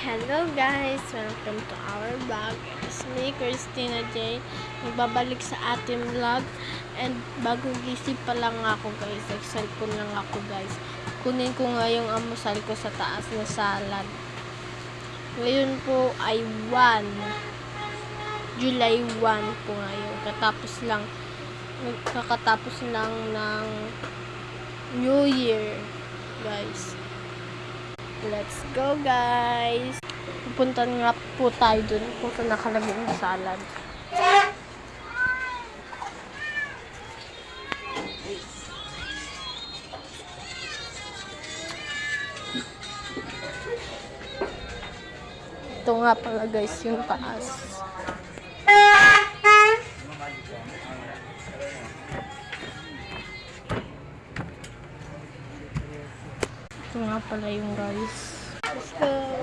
Hello guys! Welcome to our vlog. It's me, Christina J. Nagbabalik sa ating vlog. And bagong gising pa lang ako guys. Nag-cellphone lang ako guys. Kunin ko nga yung amusal ko sa taas na salad. Ngayon po ay July 1 po ngayon. Kakatapos lang ng New Year guys. Let's go guys! Pupunta nga po tayo dun kung saan nakalagay yung salad. Ito nga pala guys yung taas. Ito nga pala yung guys. Let's go!